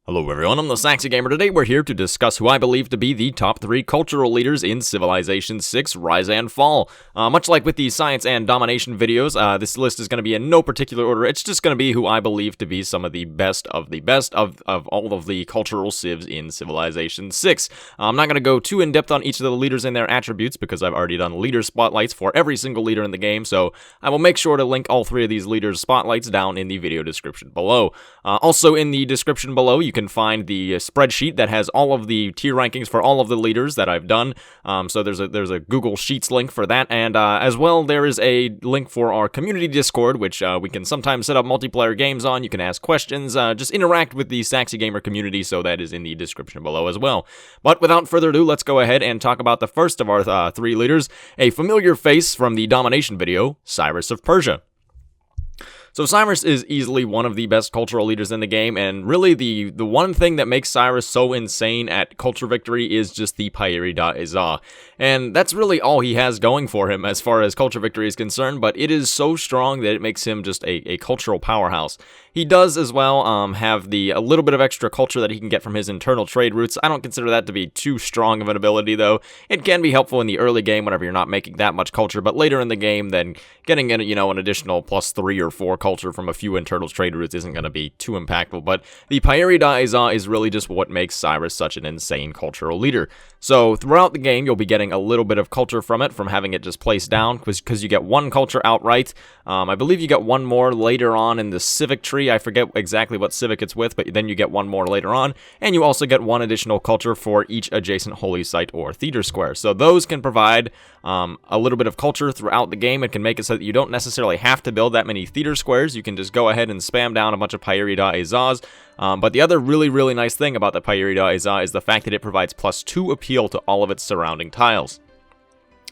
Hello everyone, I'm the Saxy Gamer. Today we're here to discuss who I believe to be the top 3 cultural leaders in Civilization 6 Rise and Fall. Much like with the science and domination videos, this list is going to be in no particular order. It's just going to be who I believe to be some of the best of all of the cultural civs in Civilization 6. I'm not going to go too in-depth on each of the leaders and their attributes because I've already done leader spotlights for every single leader in the game, so I will make sure to link all 3 of these leaders' spotlights down in the video description below. Also in the description below, you can find the spreadsheet that has all of the tier rankings for all of the leaders that I've done. So there's a Google Sheets link for that, and as well there is a link for our community Discord, which we can sometimes set up multiplayer games on. You can ask questions, just interact with the Saxy Gamer community, so that is in the description below as well. But without further ado, let's go ahead and talk about the first of our 3 leaders, a familiar face from the domination video, Cyrus of Persia. So Cyrus is easily one of the best cultural leaders in the game, and really the one thing that makes Cyrus so insane at culture victory is just the Pyeri-Da-Izah. And that's really all he has going for him as far as culture victory is concerned, but it is so strong that it makes him just a cultural powerhouse. He does as well have a little bit of extra culture that he can get from his internal trade routes. I don't consider that to be too strong of an ability, though. It can be helpful in the early game whenever you're not making that much culture, but later in the game, then getting in, an additional plus 3 or 4 culture from a few internal trade routes isn't going to be too impactful. But the Pyeri-Da-Izah is really just what makes Cyrus such an insane cultural leader. So throughout the game, you'll be getting a little bit of culture from it, from having it just placed down, because you get 1 culture outright. I believe you get 1 more later on in the civic tree. I forget exactly what civic it's with, but then you get 1 more later on, and you also get 1 additional culture for each adjacent holy site or theater square. So those can provide a little bit of culture throughout the game. It can make it so that you don't necessarily have to build that many theater squares. You can just go ahead and spam down a bunch of Pyeri-Da-Izahs. But the other really nice thing about the Pyeri-Da-Izah is the fact that it provides plus 2 appeal to all of its surrounding tiles.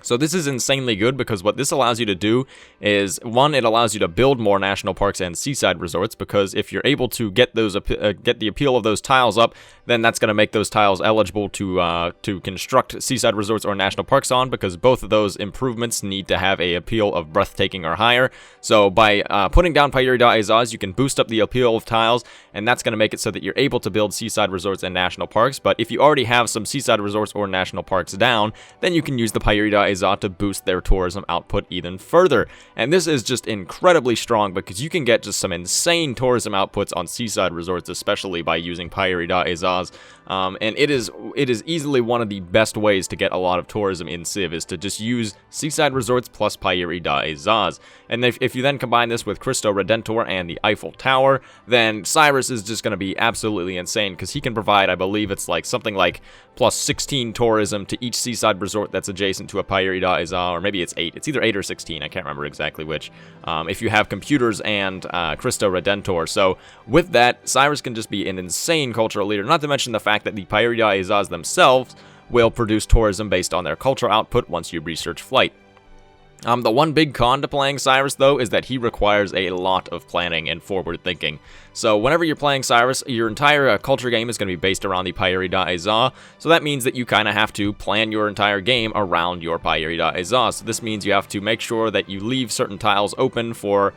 So this is insanely good because what this allows you to do is, 1, it allows you to build more national parks and seaside resorts, because if you're able to get the appeal of those tiles up, then that's going to make those tiles eligible to construct seaside resorts or national parks on, because both of those improvements need to have a appeal of breathtaking or higher. So by putting down Pyeri-Da-Izahs, you can boost up the appeal of tiles, and that's going to make it so that you're able to build seaside resorts and national parks. But if you already have some seaside resorts or national parks down, then you can use the Pyeri-Da-Izah to boost their tourism output even further. And this is just incredibly strong because you can get just some insane tourism outputs on seaside resorts, especially by using Pyeri-Da-Izahs. And it is easily one of the best ways to get a lot of tourism in Civ, is to just use seaside resorts plus Pyeri-Da-Izahs. And if you then combine this with Cristo Redentor and the Eiffel Tower, then Cyrus is just going to be absolutely insane, because he can provide, I believe it's like something like plus 16 tourism to each seaside resort that's adjacent to a Pyeri-Da-Izah, or maybe it's 8. It's either 8 or 16. I can't remember exactly which. If you have computers and Cristo Redentor. So with that, Cyrus can just be an insane cultural leader, not to mention the fact that the Pyeri-Da-Izahs themselves will produce tourism based on their cultural output once you research flight. The one big con to playing Cyrus, though, is that he requires a lot of planning and forward thinking. So whenever you're playing Cyrus, your entire culture game is going to be based around the Pyeri-Da-Izah, so that means that you kind of have to plan your entire game around your Pyeri-Da-Izah. So this means you have to make sure that you leave certain tiles open for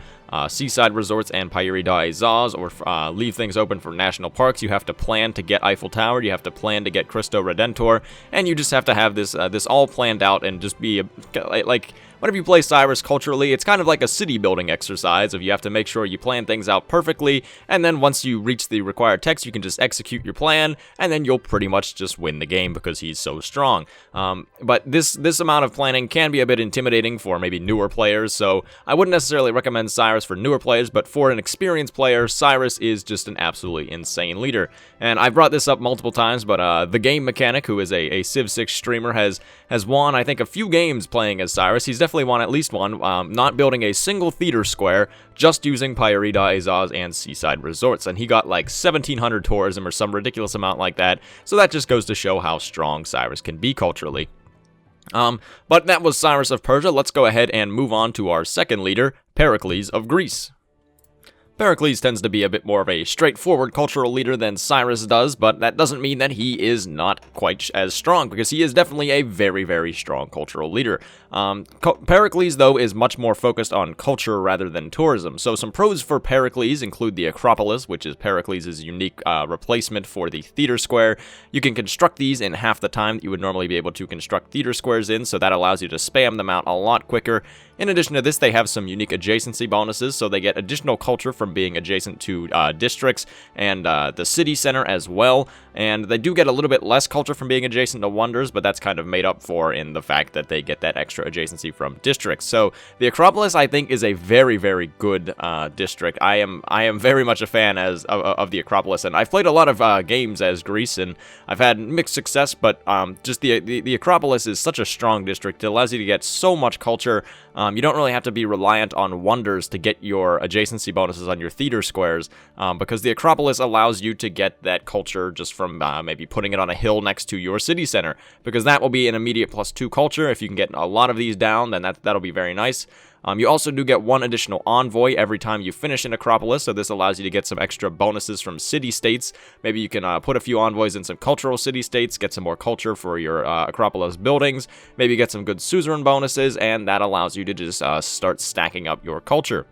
seaside resorts and Pyeri-Da-Izahs, or leave things open for national parks. You have to plan to get Eiffel Tower, you have to plan to get Cristo Redentor, and you just have to have this all planned out and just be like... Whenever you play Cyrus culturally, it's kind of like a city building exercise of you have to make sure you plan things out perfectly, and then once you reach the required text, you can just execute your plan, and then you'll pretty much just win the game because he's so strong. But this amount of planning can be a bit intimidating for maybe newer players, so I wouldn't necessarily recommend Cyrus for newer players, but for an experienced player, Cyrus is just an absolutely insane leader. And I've brought this up multiple times, but The Game Mechanic, who is a Civ 6 streamer, has won, I think, a few games playing as Cyrus. He's definitely won at least one, not building a single theater square, just using Pyeri-Da-Izahs and seaside resorts, and he got like 1,700 tourism or some ridiculous amount like that, so that just goes to show how strong Cyrus can be culturally. But that was Cyrus of Persia. Let's go ahead and move on to our second leader, Pericles of Greece. Pericles tends to be a bit more of a straightforward cultural leader than Cyrus does, but that doesn't mean that he is not quite as strong, because he is definitely a very, very strong cultural leader. Pericles, though, is much more focused on culture rather than tourism. So some pros for Pericles include the Acropolis, which is Pericles' unique replacement for the theater square. You can construct these in half the time that you would normally be able to construct theater squares in, so that allows you to spam them out a lot quicker. In addition to this, they have some unique adjacency bonuses, so they get additional culture from being adjacent to districts and the city center as well. And they do get a little bit less culture from being adjacent to wonders, but that's kind of made up for in the fact that they get that extra adjacency from districts. So the Acropolis, I think, is a very, very good district. I am very much a fan of the Acropolis, and I've played a lot of games as Greece, and I've had mixed success, but just the Acropolis is such a strong district. It allows you to get so much culture. You don't really have to be reliant on wonders to get your adjacency bonuses on your theater squares, because the Acropolis allows you to get that culture just from maybe putting it on a hill next to your city center, because that will be an immediate +2 culture. If you can get a lot of these down, then that'll be very nice. You also do get one additional envoy every time you finish an Acropolis, so this allows you to get some extra bonuses from city-states. Maybe you can put a few envoys in some cultural city-states, get some more culture for your Acropolis buildings, maybe get some good suzerain bonuses, and that allows you to just start stacking up your culture.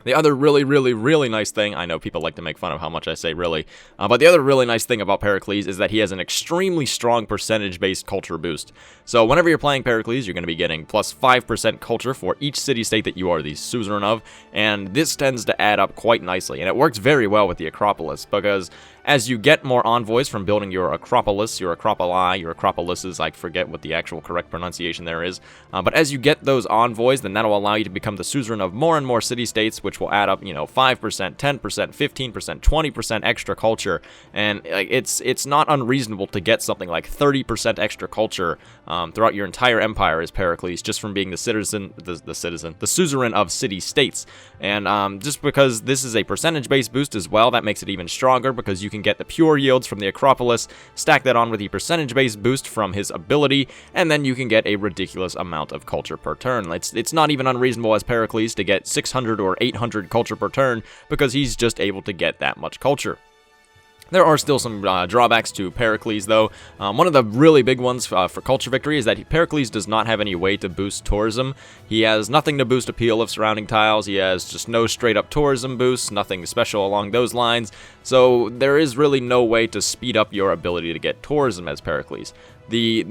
The other really, really, really nice thing, I know people like to make fun of how much I say really, but the other really nice thing about Pericles is that he has an extremely strong percentage-based culture boost. So whenever you're playing Pericles, you're going to be getting +5% culture for each city-state that you are the suzerain of, and this tends to add up quite nicely, and it works very well with the Acropolis, because as you get more envoys from building your Acropolis, your Acropoli, your Acropolises, I forget what the actual correct pronunciation there is, but as you get those envoys, then that'll allow you to become the suzerain of more and more city-states, which will add up, 5%, 10%, 15%, 20% extra culture, and it's not unreasonable to get something like 30% extra culture throughout your entire empire as Pericles, just from being the suzerain of city-states. And just because this is a percentage-based boost as well, that makes it even stronger, because you can get the pure yields from the Acropolis, stack that on with the percentage-based boost from his ability, and then you can get a ridiculous amount of culture per turn. It's not even unreasonable as Pericles to get 600 or 800 culture per turn, because he's just able to get that much culture. There are still some drawbacks to Pericles, though. One of the really big ones for culture victory is that Pericles does not have any way to boost tourism. He has nothing to boost appeal of surrounding tiles. He has just no straight-up tourism boosts, nothing special along those lines. So there is really no way to speed up your ability to get tourism as Pericles. The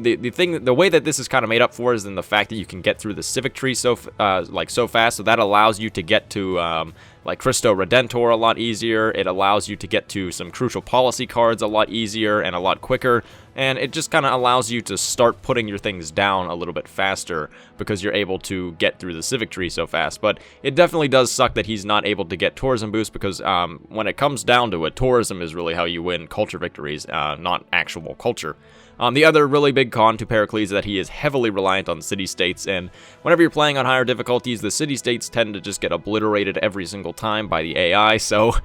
way that this is kind of made up for is in the fact that you can get through the civic tree so fast, so that allows you to get to Christo Redentor a lot easier. It allows you to get to some crucial policy cards a lot easier and a lot quicker, and it just kind of allows you to start putting your things down a little bit faster because you're able to get through the civic tree so fast. But it definitely does suck that he's not able to get tourism boost, because when it comes down to it, tourism is really how you win culture victories, not actual culture. The other really big con to Pericles is that he is heavily reliant on city-states, and whenever you're playing on higher difficulties, the city-states tend to just get obliterated every single time by the AI, so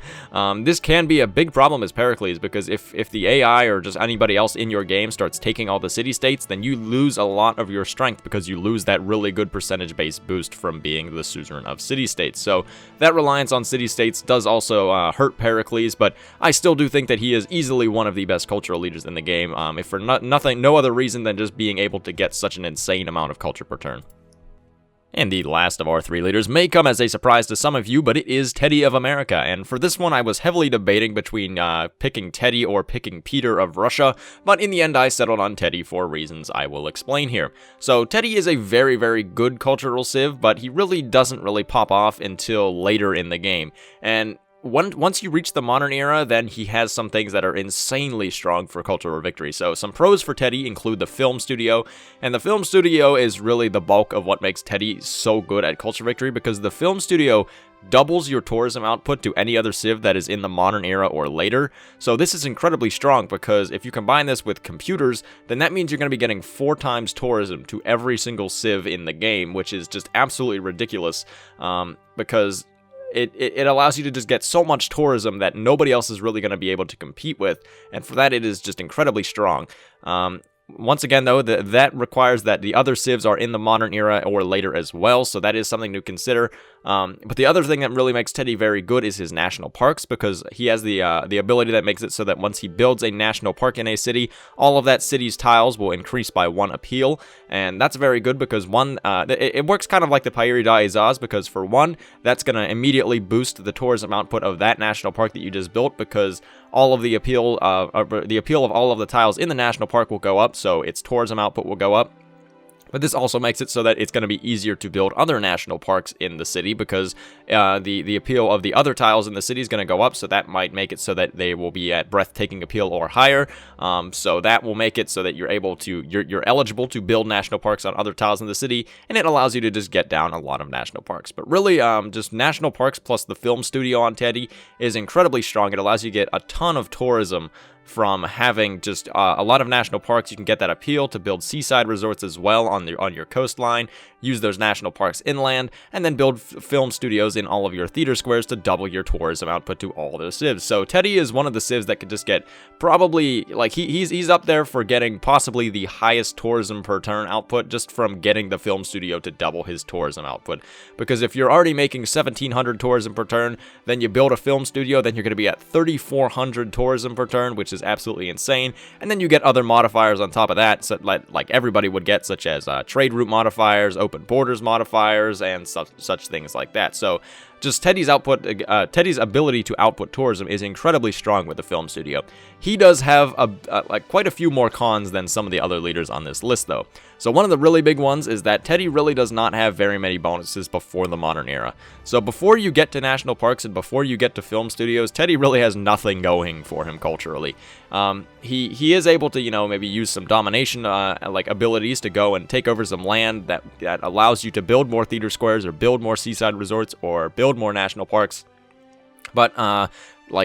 this can be a big problem as Pericles, because if the AI or just anybody else in your game starts taking all the city-states, then you lose a lot of your strength, because you lose that really good percentage-based boost from being the suzerain of city-states. So that reliance on city-states does also hurt Pericles, but I still do think that he is easily one of the best cultural leaders in the game, if for no other reason than just being able to get such an insane amount of culture per turn. And the last of our three leaders may come as a surprise to some of you, but it is Teddy of America, and for this one I was heavily debating between picking Teddy or picking Peter of Russia, but in the end I settled on Teddy for reasons I will explain here. So Teddy is a very, very good cultural civ, but he really doesn't really pop off until later in the game, and once you reach the modern era, then he has some things that are insanely strong for cultural victory. So some pros for Teddy include the film studio, and the film studio is really the bulk of what makes Teddy so good at culture victory, because the film studio doubles your tourism output to any other civ that is in the modern era or later. So this is incredibly strong, because if you combine this with computers, then that means you're going to be getting 4 times tourism to every single civ in the game, which is just absolutely ridiculous, because it allows you to just get so much tourism that nobody else is really going to be able to compete with, and for that it is just incredibly strong. Once again, though, that requires that the other civs are in the modern era or later as well, so that is something to consider. But the other thing that really makes Teddy very good is his national parks, because he has the ability that makes it so that once he builds a national park in a city, all of that city's tiles will increase by 1 appeal, and that's very good because it works kind of like the Pairi da Izaz, because for one, that's going to immediately boost the tourism output of that national park that you just built, because all of the appeal of all of the tiles in the national park will go up, so its tourism output will go up. But this also makes it so that it's going to be easier to build other national parks in the city, because the appeal of the other tiles in the city is going to go up, so that might make it so that they will be at breathtaking appeal or higher. So that will make it so that you're eligible to build national parks on other tiles in the city, and it allows you to just get down a lot of national parks. But really, just national parks plus the film studio on Teddy is incredibly strong. It allows you to get a ton of tourism from having just a lot of national parks. You can get that appeal to build seaside resorts as well on your coastline, use those national parks inland, and then build film studios in all of your theater squares to double your tourism output to all those civs. So Teddy is one of the civs that could just get probably, like, he's up there for getting possibly the highest tourism per turn output just from getting the film studio to double his tourism output. Because if you're already making 1,700 tourism per turn, then you build a film studio, then you're going to be at 3,400 tourism per turn, which is absolutely insane. And then you get other modifiers on top of that, so like everybody would get, such as trade route modifiers, open borders modifiers, and such things like that. So just Teddy's ability to output tourism is incredibly strong with the film studio. He does have quite a few more cons than some of the other leaders on this list, though. So one of the really big ones is that Teddy really does not have very many bonuses before the modern era. So before you get to national parks and before you get to film studios, Teddy really has nothing going for him culturally. He is able to, maybe use some domination abilities to go and take over some land that allows you to build more theater squares or build more seaside resorts or build more national parks. But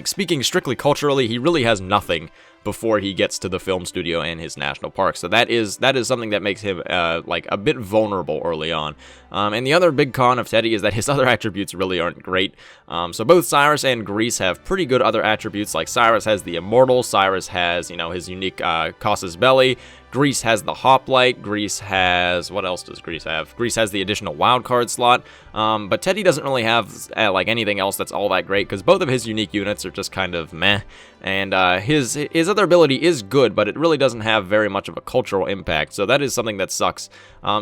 speaking strictly culturally, he really has nothing before he gets to the film studio and his national park. So that is something that makes him a bit vulnerable early on. And the other big con of Teddy is that his other attributes really aren't great. So both Cyrus and Greece have pretty good other attributes. Like Cyrus has the Immortal, Cyrus has, his unique Casus Belli, Greece has the Hoplite, Greece has, what else does Greece have? Greece has the additional wildcard slot, but Teddy doesn't really have anything else that's all that great, because both of his unique units are just kind of meh, and his other ability is good, but it really doesn't have very much of a cultural impact, so that is something that sucks.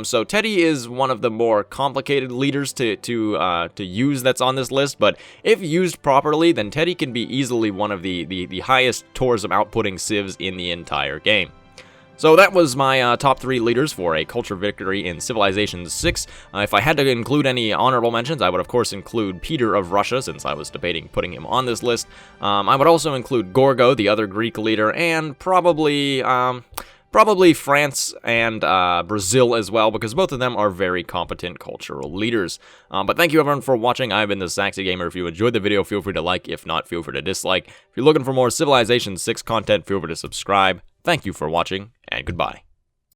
So Teddy is one of the more complicated leaders to use that's on this list, but if used properly, then Teddy can be easily one of the highest tourism outputting civs in the entire game. So that was my top 3 leaders for a culture victory in Civilization 6. If I had to include any honorable mentions, I would of course include Peter of Russia, since I was debating putting him on this list. I would also include Gorgo, the other Greek leader, and probably France and Brazil as well, because both of them are very competent cultural leaders. But thank you everyone for watching. I've been the Saxy Gamer. If you enjoyed the video, feel free to like. If not, feel free to dislike. If you're looking for more Civilization 6 content, feel free to subscribe. Thank you for watching, and goodbye.